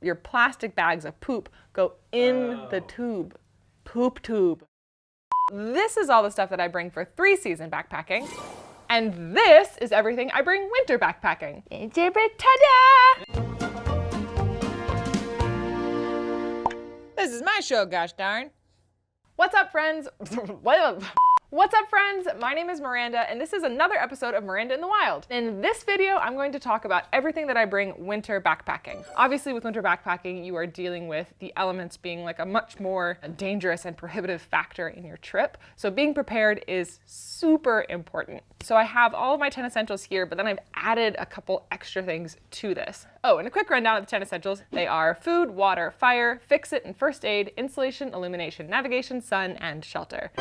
Your plastic bags of poop go in the tube. Poop tube. This is all the stuff that I bring for 3-season backpacking. And this is everything I bring winter backpacking. Ta-da! This is my show, gosh darn. What's up, friends? What's up, friends? My name is Miranda, and this is another episode of Miranda in the Wild. In this video, I'm going to talk about everything that I bring winter backpacking. Obviously, with winter backpacking, you are dealing with the elements being like a much more dangerous and prohibitive factor in your trip. So being prepared is super important. So I have all of my 10 essentials here, but then I've added a couple extra things to this. Oh, and a quick rundown of the 10 essentials. They are food, water, fire, Fixit and first aid, insulation, illumination, navigation, sun, and shelter.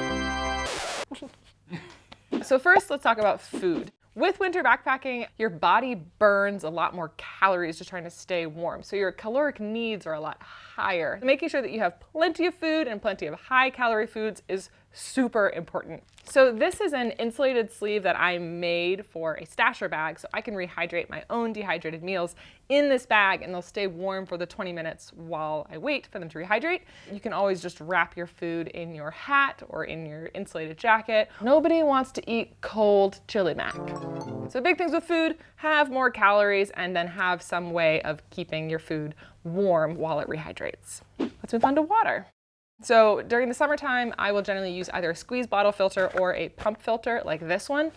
So first, let's talk about food. With winter backpacking, your body burns a lot more calories just trying to stay warm. So your caloric needs are a lot higher. Making sure that you have plenty of food and plenty of high calorie foods is super important. So this is an insulated sleeve that I made for a stasher bag, so I can rehydrate my own dehydrated meals in this bag and they'll stay warm for the 20 minutes while I wait for them to rehydrate. You can always just wrap your food in your hat or in your insulated jacket. Nobody wants to eat cold chili mac. So big things with food, have more calories and then have some way of keeping your food warm while it rehydrates. Let's move on to water. So during the summertime, I will generally use either a squeeze bottle filter or a pump filter like this one.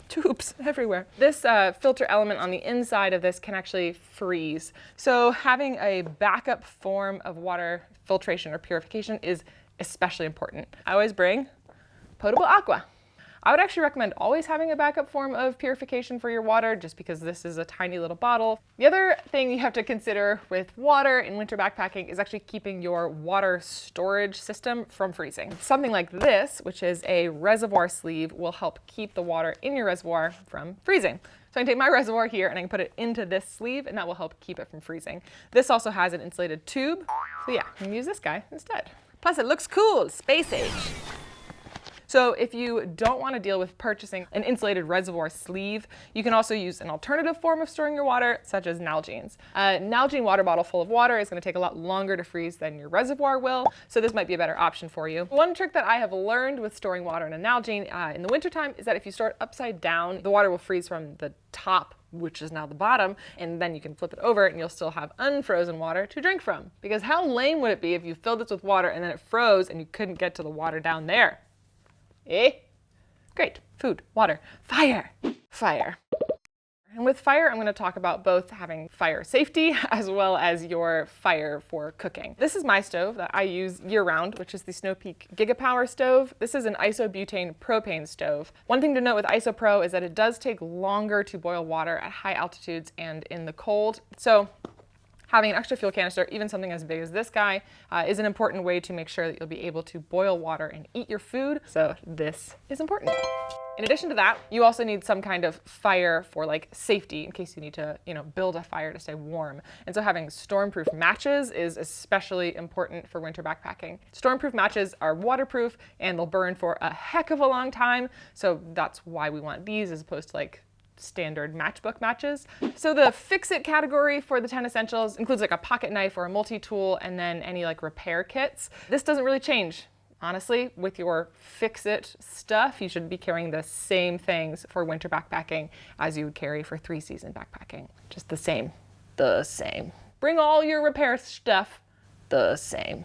Tubes everywhere. This filter element on the inside of this can actually freeze. So having a backup form of water filtration or purification is especially important. I always bring potable aqua. I would actually recommend always having a backup form of purification for your water just because this is a tiny little bottle. The other thing you have to consider with water in winter backpacking is actually keeping your water storage system from freezing. Something like this, which is a reservoir sleeve, will help keep the water in your reservoir from freezing. So I can take my reservoir here and I can put it into this sleeve and that will help keep it from freezing. This also has an insulated tube. So yeah, you can use this guy instead. Plus it looks cool, space age. So if you don't want to deal with purchasing an insulated reservoir sleeve, you can also use an alternative form of storing your water, such as Nalgene's. A Nalgene water bottle full of water is going to take a lot longer to freeze than your reservoir will, so this might be a better option for you. One trick that I have learned with storing water in a Nalgene in the wintertime is that if you store it upside down, the water will freeze from the top, which is now the bottom, and then you can flip it over and you'll still have unfrozen water to drink from. Because how lame would it be if you filled this with water and then it froze and you couldn't get to the water down there? Eh? Great. Food, water, fire, fire. And with fire, I'm going to talk about both having fire safety as well as your fire for cooking. This is my stove that I use year-round, which is the Snow Peak Gigapower stove. This is an isobutane propane stove. One thing to note with IsoPro is that it does take longer to boil water at high altitudes and in the cold. So having an extra fuel canister, even something as big as this guy, is an important way to make sure that you'll be able to boil water and eat your food. So this is important. In addition to that, you also need some kind of fire for like safety in case you need to, build a fire to stay warm. And so having stormproof matches is especially important for winter backpacking. Stormproof matches are waterproof and they'll burn for a heck of a long time. So that's why we want these as opposed to like standard matchbook matches. So the Fixit category for the 10 essentials includes like a pocket knife or a multi-tool and then any like repair kits. This doesn't really change. Honestly, with your Fixit stuff, you should be carrying the same things for winter backpacking as you would carry for 3-season backpacking. Just the same. The same. Bring all your repair stuff the same.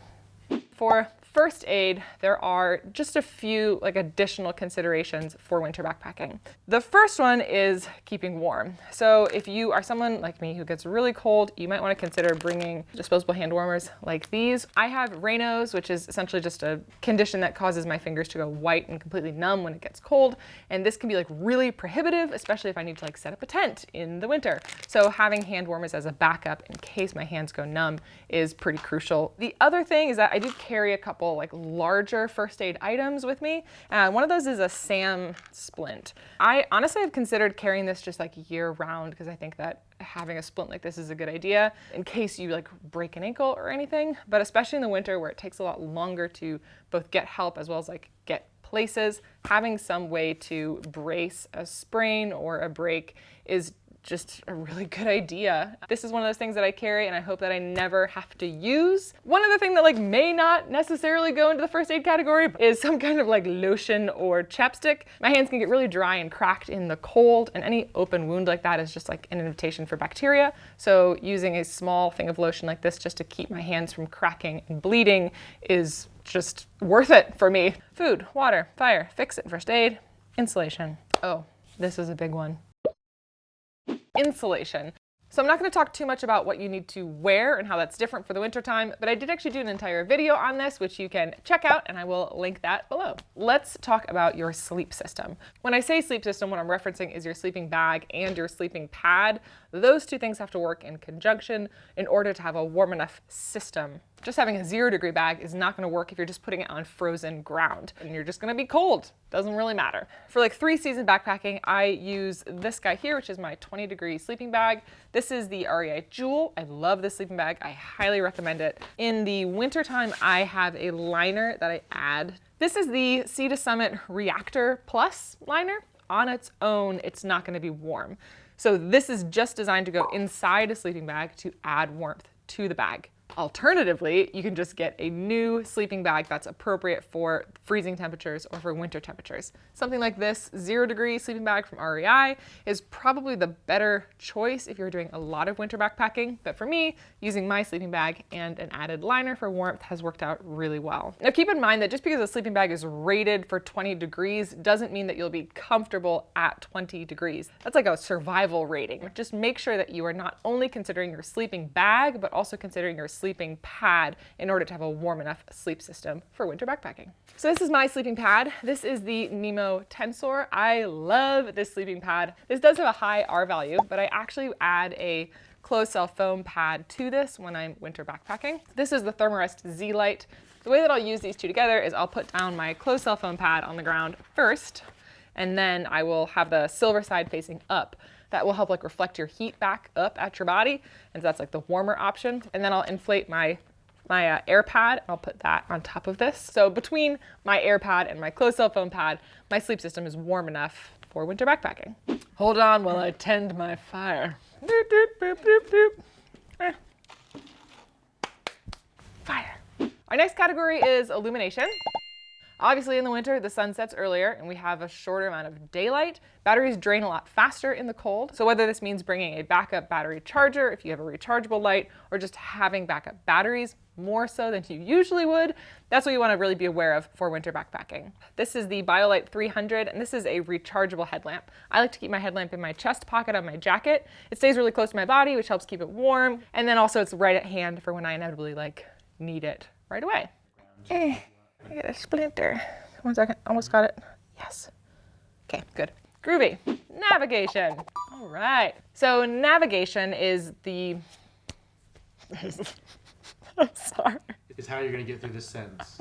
For first aid, there are just a few additional considerations for winter backpacking. The first one is keeping warm. So if you are someone like me who gets really cold, you might want to consider bringing disposable hand warmers like these. I have Raynaud's, which is essentially just a condition that causes my fingers to go white and completely numb when it gets cold. And this can be really prohibitive, especially if I need to set up a tent in the winter. So having hand warmers as a backup in case my hands go numb is pretty crucial. The other thing is that I do carry a couple larger first aid items with me. One of those is a SAM splint. I honestly have considered carrying this just year round because I think that having a splint like this is a good idea in case you break an ankle or anything, but especially in the winter where it takes a lot longer to both get help as well as get places, having some way to brace a sprain or a break is just a really good idea. This is one of those things that I carry and I hope that I never have to use. One other thing that like may not necessarily go into the first aid category is some kind of like lotion or chapstick. My hands can get really dry and cracked in the cold, and any open wound like that is just like an invitation for bacteria. So using a small thing of lotion like this just to keep my hands from cracking and bleeding is just worth it for me. Food, water, fire, Fixit, first aid, insulation. Oh, this is a big one. Insulation. So I'm not going to talk too much about what you need to wear and how that's different for the winter time, but I did actually do an entire video on this, which you can check out, and I will link that below. Let's talk about your sleep system. When I say sleep system, what I'm referencing is your sleeping bag and your sleeping pad. Those two things have to work in conjunction in order to have a warm enough system. Just having a 0-degree bag is not going to work if you're just putting it on frozen ground and you're just going to be cold. Doesn't really matter. For like 3-season backpacking, I use this guy here, which is my 20-degree sleeping bag. This is the REI Jewel. I love this sleeping bag. I highly recommend it. In the wintertime, I have a liner that I add. This is the Sea to Summit Reactor Plus liner. On its own, it's not going to be warm. So this is just designed to go inside a sleeping bag to add warmth to the bag. Alternatively, you can just get a new sleeping bag that's appropriate for freezing temperatures or for winter temperatures. Something like this 0-degree sleeping bag from REI is probably the better choice if you're doing a lot of winter backpacking. But for me, using my sleeping bag and an added liner for warmth has worked out really well. Now keep in mind that just because a sleeping bag is rated for 20 degrees doesn't mean that you'll be comfortable at 20 degrees. That's like a survival rating. Just make sure that you are not only considering your sleeping bag, but also considering your sleeping pad in order to have a warm enough sleep system for winter backpacking. So this is my sleeping pad. This is the Nemo Tensor. I love this sleeping pad. This does have a high R value, but I actually add a closed cell foam pad to this when I'm winter backpacking. This is the Thermarest Z-Lite. The way that I'll use these two together is I'll put down my closed cell foam pad on the ground first, and then I will have the silver side facing up. That will help like reflect your heat back up at your body, and so that's like the warmer option. And then I'll inflate my air pad, and I'll put that on top of this. So between my air pad and my closed cell foam pad, my sleep system is warm enough for winter backpacking. Hold on while I tend my fire. Doop, doop, doop, doop, doop. Fire. Our next category is illumination. Obviously in the winter, the sun sets earlier and we have a shorter amount of daylight. Batteries drain a lot faster in the cold. So whether this means bringing a backup battery charger if you have a rechargeable light, or just having backup batteries more so than you usually would, that's what you want to really be aware of for winter backpacking. This is the BioLite 300, and this is a rechargeable headlamp. I like to keep my headlamp in my chest pocket of my jacket. It stays really close to my body, which helps keep it warm. And then also it's right at hand for when I inevitably like need it right away. I got a splinter. 1 second, almost got it. Yes. Okay, good. Groovy. Navigation. All right. So navigation is the... I'm sorry. It's how you're going to get through this sentence.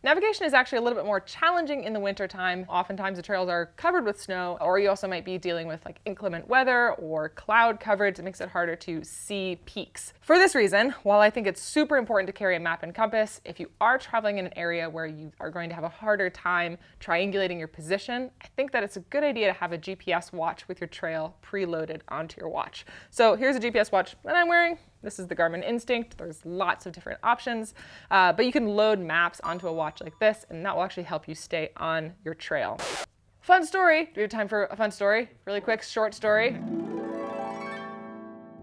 Navigation is actually a little bit more challenging in the wintertime. Oftentimes the trails are covered with snow, or you also might be dealing with like inclement weather or cloud coverage. It makes it harder to see peaks. For this reason, while I think it's super important to carry a map and compass, if you are traveling in an area where you are going to have a harder time triangulating your position, I think that it's a good idea to have a GPS watch with your trail preloaded onto your watch. So here's a GPS watch that I'm wearing. This is the Garmin Instinct. There's lots of different options, but you can load maps onto a watch like this, and that will actually help you stay on your trail. Fun story. Do we have time for a fun story? Really quick, short story.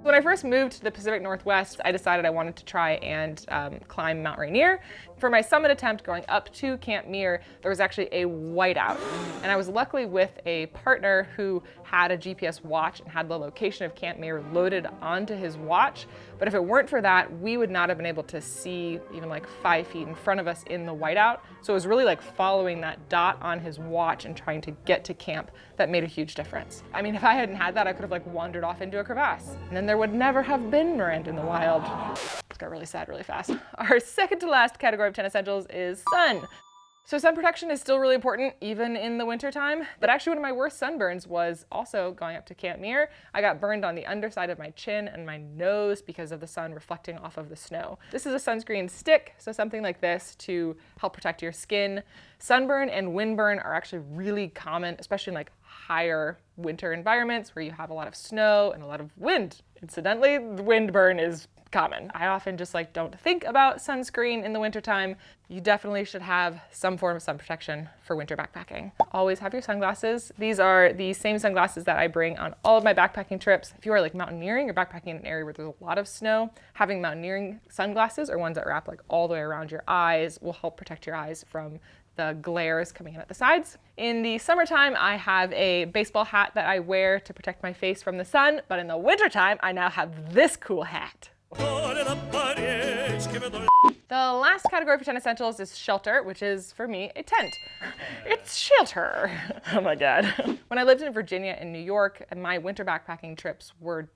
When I first moved to the Pacific Northwest, I decided I wanted to try and climb Mount Rainier. For my summit attempt going up to Camp Muir, there was actually a whiteout. And I was luckily with a partner who had a GPS watch and had the location of Camp Muir loaded onto his watch. But if it weren't for that, we would not have been able to see even like 5 feet in front of us in the whiteout. So it was really like following that dot on his watch and trying to get to camp that made a huge difference. I mean, if I hadn't had that, I could have like wandered off into a crevasse. And then there would never have been Miranda in the wild. It got really sad really fast. Our second to last category of 10 essentials is sun. So sun protection is still really important, even in the wintertime. But actually one of my worst sunburns was also going up to Camp Muir. I got burned on the underside of my chin and my nose because of the sun reflecting off of the snow. This is a sunscreen stick, so something like this to help protect your skin. Sunburn and windburn are actually really common, especially in like higher winter environments where you have a lot of snow and a lot of wind. Incidentally, the wind burn is common. I often just like don't think about sunscreen in the wintertime. You definitely should have some form of sun protection for winter backpacking. Always have your sunglasses. These are the same sunglasses that I bring on all of my backpacking trips. If you are like mountaineering or backpacking in an area where there's a lot of snow, having mountaineering sunglasses or ones that wrap like all the way around your eyes will help protect your eyes from the glares coming in at the sides. In the summertime, I have a baseball hat that I wear to protect my face from the sun, but in the wintertime, I now have this cool hat. The last category for tent essentials is shelter, which is, for me, a tent. It's shelter. Oh my God. When I lived in Virginia and New York, my winter backpacking trips were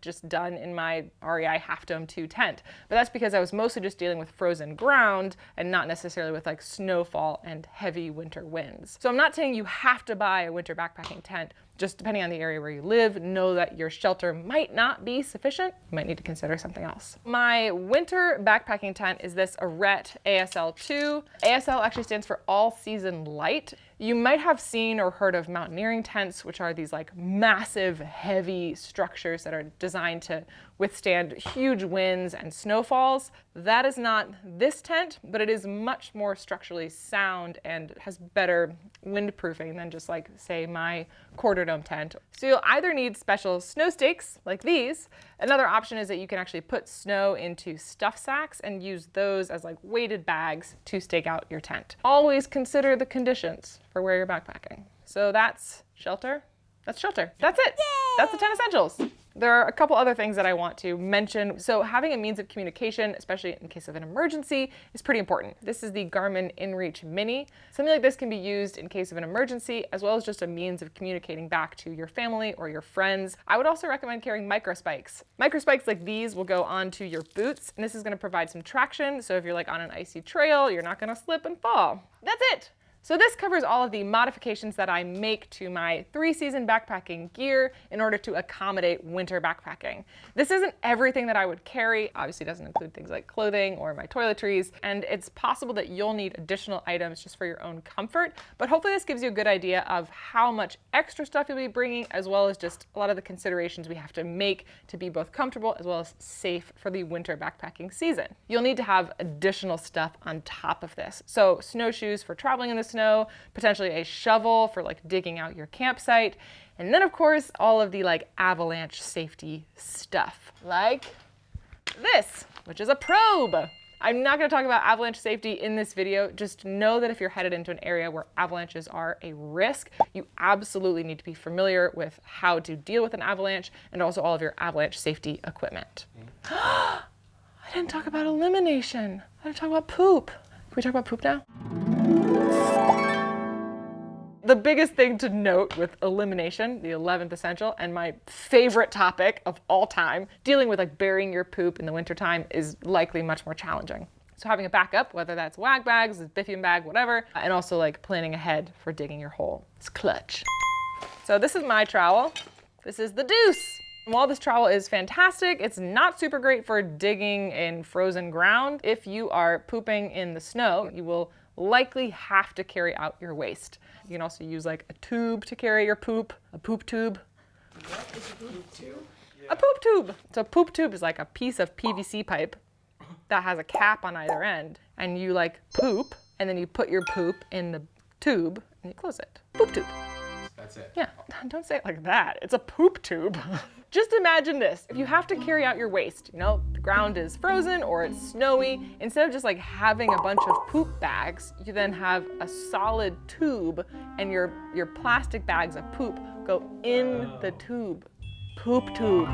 just done in my REI Half Dome 2 tent. But that's because I was mostly just dealing with frozen ground and not necessarily with like snowfall and heavy winter winds. So I'm not saying you have to buy a winter backpacking tent. Just depending on the area where you live, know that your shelter might not be sufficient. You might need to consider something else. My winter backpacking tent is this Arete ASL2. ASL actually stands for All Season Light. You might have seen or heard of mountaineering tents, which are these like massive, heavy structures that are designed to withstand huge winds and snowfalls. That is not this tent, but it is much more structurally sound and has better windproofing than just like, say, my quarter dome tent. So you'll either need special snow stakes like these. Another option is that you can actually put snow into stuff sacks and use those as like weighted bags to stake out your tent. Always consider the conditions for where you're backpacking. So that's shelter. That's shelter. That's it. Yay! That's the 10 essentials. There are a couple other things that I want to mention. So having a means of communication, especially in case of an emergency, is pretty important. This is the Garmin InReach Mini. Something like this can be used in case of an emergency, as well as just a means of communicating back to your family or your friends. I would also recommend carrying microspikes. Microspikes like these will go onto your boots, and this is going to provide some traction. So if you're like on an icy trail, you're not going to slip and fall. That's it. So this covers all of the modifications that I make to my 3-season backpacking gear in order to accommodate winter backpacking. This isn't everything that I would carry. Obviously, it doesn't include things like clothing or my toiletries, and it's possible that you'll need additional items just for your own comfort, but hopefully this gives you a good idea of how much extra stuff you'll be bringing, as well as just a lot of the considerations we have to make to be both comfortable as well as safe for the winter backpacking season. You'll need to have additional stuff on top of this. So snowshoes for traveling in the snow, potentially a shovel for like digging out your campsite, and then of course all of the like avalanche safety stuff like this, which is a probe. I'm not going to talk about avalanche safety in this video. Just know that if you're headed into an area where avalanches are a risk, you absolutely need to be familiar with how to deal with an avalanche and also all of your avalanche safety equipment. I didn't talk about elimination. I didn't talk about poop. Can we talk about poop now? The biggest thing to note with elimination, the 11th essential, and my favorite topic of all time, dealing with like burying your poop in the wintertime is likely much more challenging. So having a backup, whether that's wag bags, a Bifium bag, whatever, and also like planning ahead for digging your hole. It's clutch. So this is my trowel. This is the deuce. And while this trowel is fantastic, it's not super great for digging in frozen ground. If you are pooping in the snow, you will likely have to carry out your waste. You can also use like a tube to carry your poop, a poop tube. What is a poop tube? A poop tube. So a poop tube is like a piece of PVC pipe that has a cap on either end, and you like poop, and then you put your poop in the tube and you close it. Poop tube. That's it. Yeah, don't say it like that. It's a poop tube. Just imagine this. If you have to carry out your waste, you know, the ground is frozen or it's snowy, instead of just like having a bunch of poop bags, you then have a solid tube and your plastic bags of poop go in the tube. Poop tube.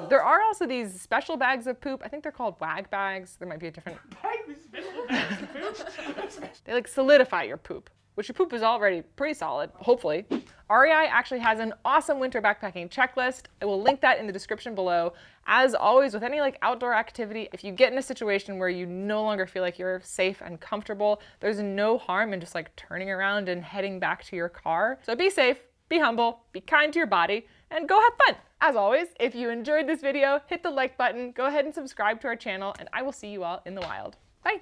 There are also these special bags of poop. I think they're called wag bags. There might be a different... They like solidify your poop, which your poop is already pretty solid, hopefully. REI actually has an awesome winter backpacking checklist. I will link that in the description below. As always, with any like outdoor activity, if you get in a situation where you no longer feel like you're safe and comfortable, there's no harm in just like turning around and heading back to your car. So be safe, be humble, be kind to your body, and go have fun. As always, if you enjoyed this video, hit the like button, go ahead and subscribe to our channel, and I will see you all in the wild. Bye.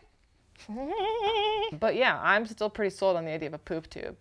But yeah, I'm still pretty sold on the idea of a poop tube.